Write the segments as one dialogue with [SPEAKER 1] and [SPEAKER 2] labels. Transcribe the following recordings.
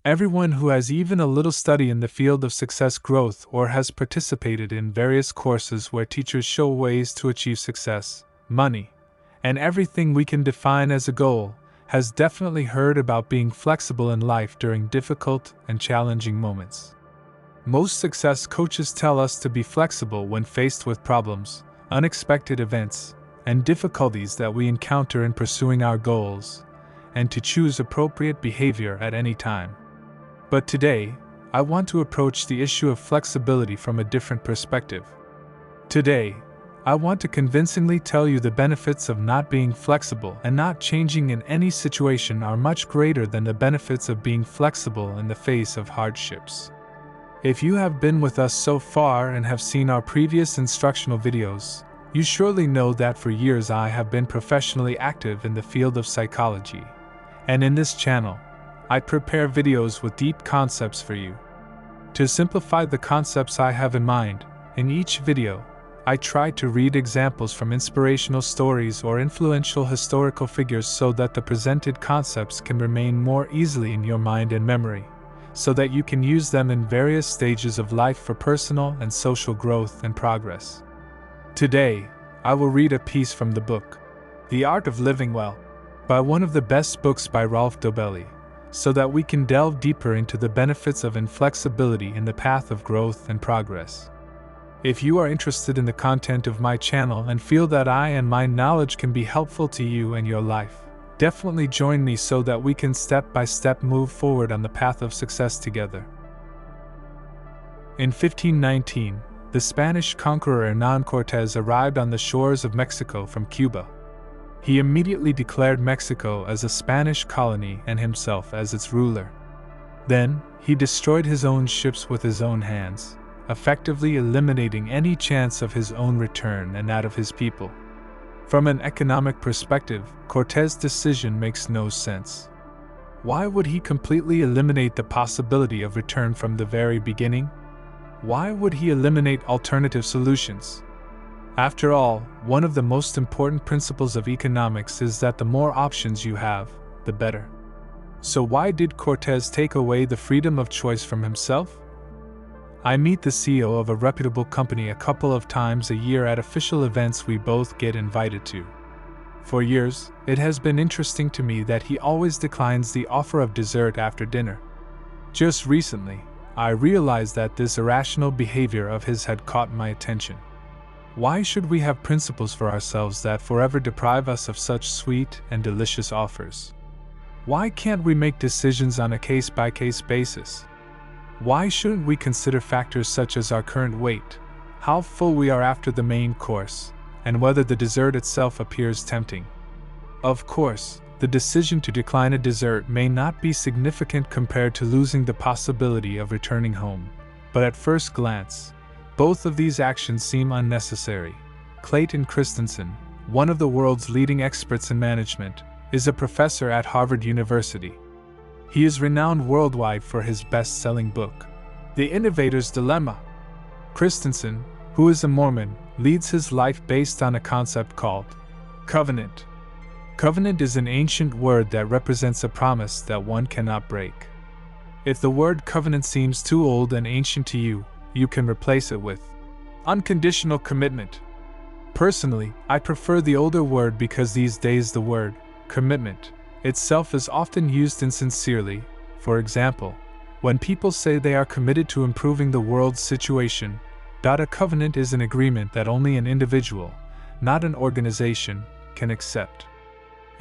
[SPEAKER 1] Everyone who has even a little study in the field of success growth or has participated in various courses where teachers show ways to achieve success, money, and everything we can define as a goal, has definitely heard about being flexible in life during difficult and challenging moments. Most success coaches tell us to be flexible when faced with problems, unexpected events, and difficulties that we encounter in pursuing our goals, and to choose appropriate behavior at any time. But today, I want to approach the issue of flexibility from a different perspective. Today, I want to convincingly tell you the benefits of not being flexible and not changing in any situation are much greater than the benefits of being flexible in the face of hardships. If you have been with us so far and have seen our previous instructional videos, you surely know that for years I have been professionally active in the field of psychology, and in this channel, I prepare videos with deep concepts for you. To simplify the concepts I have in mind, in each video, I try to read examples from inspirational stories or influential historical figures so that the presented concepts can remain more easily in your mind and memory, so that you can use them in various stages of life for personal and social growth and progress. Today, I will read a piece from the book, The Art of Living Well, by one of the best books by Rolf Dobelli, so that we can delve deeper into the benefits of inflexibility in the path of growth and progress. If you are interested in the content of my channel and feel that I and my knowledge can be helpful to you and your life, definitely join me so that we can step by step move forward on the path of success together. In 1519, the Spanish conqueror Hernán Cortés arrived on the shores of Mexico from Cuba. He immediately declared Mexico as a Spanish colony and himself as its ruler. Then, he destroyed his own ships with his own hands, effectively eliminating any chance of his own return and that of his people. From an economic perspective, Cortés' decision makes no sense. Why would he completely eliminate the possibility of return from the very beginning? Why would he eliminate alternative solutions? After all, one of the most important principles of economics is that the more options you have, the better. So why did Cortés take away the freedom of choice from himself? I meet the CEO of a reputable company a couple of times a year at official events we both get invited to. For years, it has been interesting to me that he always declines the offer of dessert after dinner. Just recently, I realized that this irrational behavior of his had caught my attention. Why should we have principles for ourselves that forever deprive us of such sweet and delicious offers? Why can't we make decisions on a case-by-case basis? Why shouldn't we consider factors such as our current weight, how full we are after the main course, and whether the dessert itself appears tempting? Of course, the decision to decline a dessert may not be significant compared to losing the possibility of returning home, but at first glance, both of these actions seem unnecessary. Clayton Christensen, one of the world's leading experts in management, is a professor at Harvard University. He is renowned worldwide for his best-selling book, The Innovator's Dilemma. Christensen, who is a Mormon, leads his life based on a concept called covenant. Covenant is an ancient word that represents a promise that one cannot break. If the word covenant seems too old and ancient to you, you can replace it with unconditional commitment. Personally, I prefer the older word because these days the word commitment itself is often used insincerely. For example, when people say they are committed to improving the world's situation, a covenant is an agreement that only an individual, not an organization, can accept.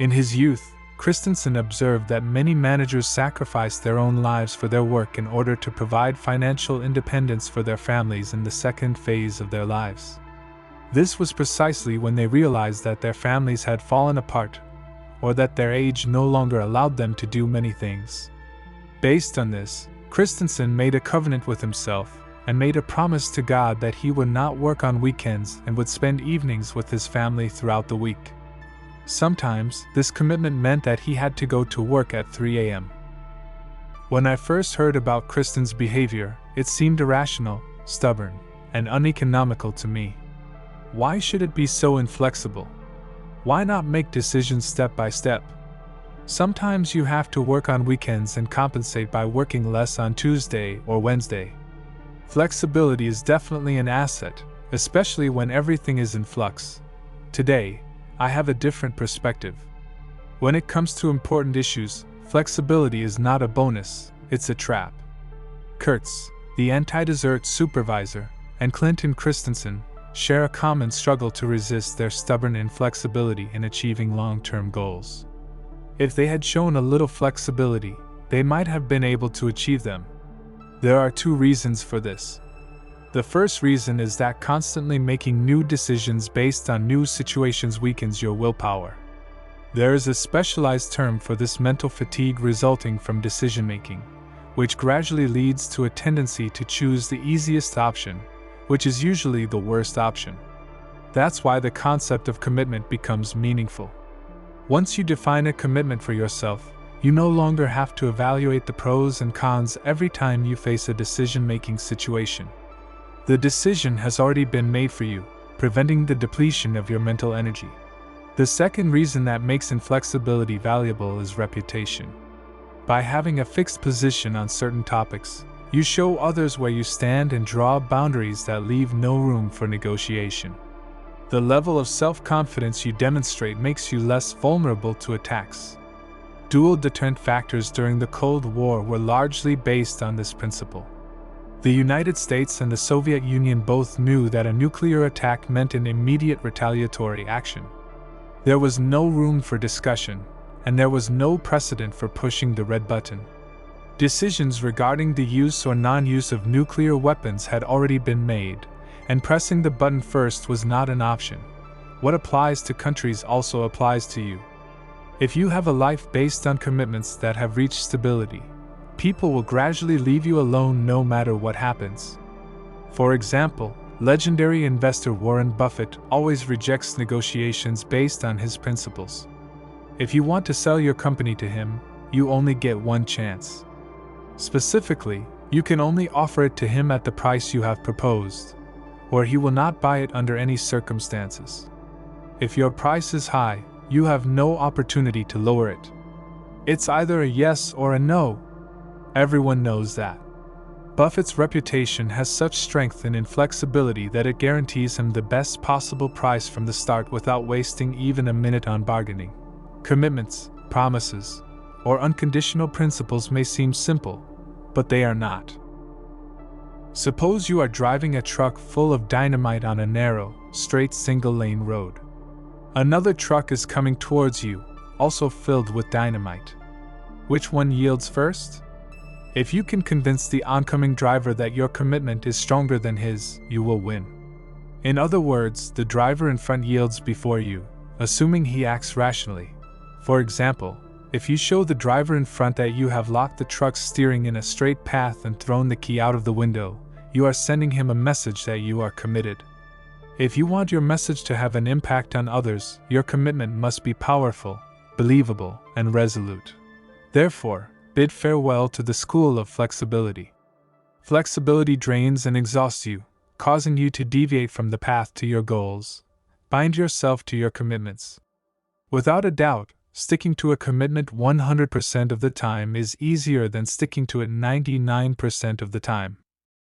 [SPEAKER 1] In his youth, Christensen observed that many managers sacrificed their own lives for their work in order to provide financial independence for their families in the second phase of their lives. This was precisely when they realized that their families had fallen apart, or that their age no longer allowed them to do many things. Based on this, Christensen made a covenant with himself and made a promise to God that he would not work on weekends and would spend evenings with his family throughout the week. Sometimes, this commitment meant that he had to go to work at 3 a.m. When I first heard about Christensen's behavior, it seemed irrational, stubborn, and uneconomical to me. Why should it be so inflexible? Why not make decisions step by step? Sometimes you have to work on weekends and compensate by working less on Tuesday or Wednesday. Flexibility is definitely an asset, especially when everything is in flux. Today, I have a different perspective. When it comes to important issues, flexibility is not a bonus, it's a trap. Kurtz, the anti-desert supervisor, and Clinton Christensen share a common struggle to resist their stubborn inflexibility in achieving long-term goals. If they had shown a little flexibility, they might have been able to achieve them. There are two reasons for this. The first reason is that constantly making new decisions based on new situations weakens your willpower. There is a specialized term for this mental fatigue resulting from decision-making, which gradually leads to a tendency to choose the easiest option, which is usually the worst option. That's why the concept of commitment becomes meaningful. Once you define a commitment for yourself, you no longer have to evaluate the pros and cons every time you face a decision-making situation. The decision has already been made for you, preventing the depletion of your mental energy. The second reason that makes inflexibility valuable is reputation. By having a fixed position on certain topics, you show others where you stand and draw boundaries that leave no room for negotiation. The level of self-confidence you demonstrate makes you less vulnerable to attacks. Dual deterrent factors during the Cold War were largely based on this principle. The United States and the Soviet Union both knew that a nuclear attack meant an immediate retaliatory action. There was no room for discussion, and there was no precedent for pushing the red button. Decisions regarding the use or non-use of nuclear weapons had already been made, and pressing the button first was not an option. What applies to countries also applies to you. If you have a life based on commitments that have reached stability, people will gradually leave you alone no matter what happens. For example, legendary investor Warren Buffett always rejects negotiations based on his principles. If you want to sell your company to him, you only get one chance. Specifically, you can only offer it to him at the price you have proposed, or he will not buy it under any circumstances. If your price is high, you have no opportunity to lower it. It's either a yes or a no. Everyone knows that. Buffett's reputation has such strength and inflexibility that it guarantees him the best possible price from the start without wasting even a minute on bargaining. Commitments, promises, or unconditional principles may seem simple, but they are not. Suppose you are driving a truck full of dynamite on a narrow, straight single-lane road. Another truck is coming towards you, also filled with dynamite. Which one yields first? If you can convince the oncoming driver that your commitment is stronger than his, you will win. In other words, the driver in front yields before you, assuming he acts rationally. For example, if you show the driver in front that you have locked the truck's steering in a straight path and thrown the key out of the window, you are sending him a message that you are committed. If you want your message to have an impact on others, your commitment must be powerful, believable, and resolute. Therefore, bid farewell to the school of flexibility. Flexibility drains and exhausts you, causing you to deviate from the path to your goals. Bind yourself to your commitments. Without a doubt, sticking to a commitment 100% of the time is easier than sticking to it 99% of the time.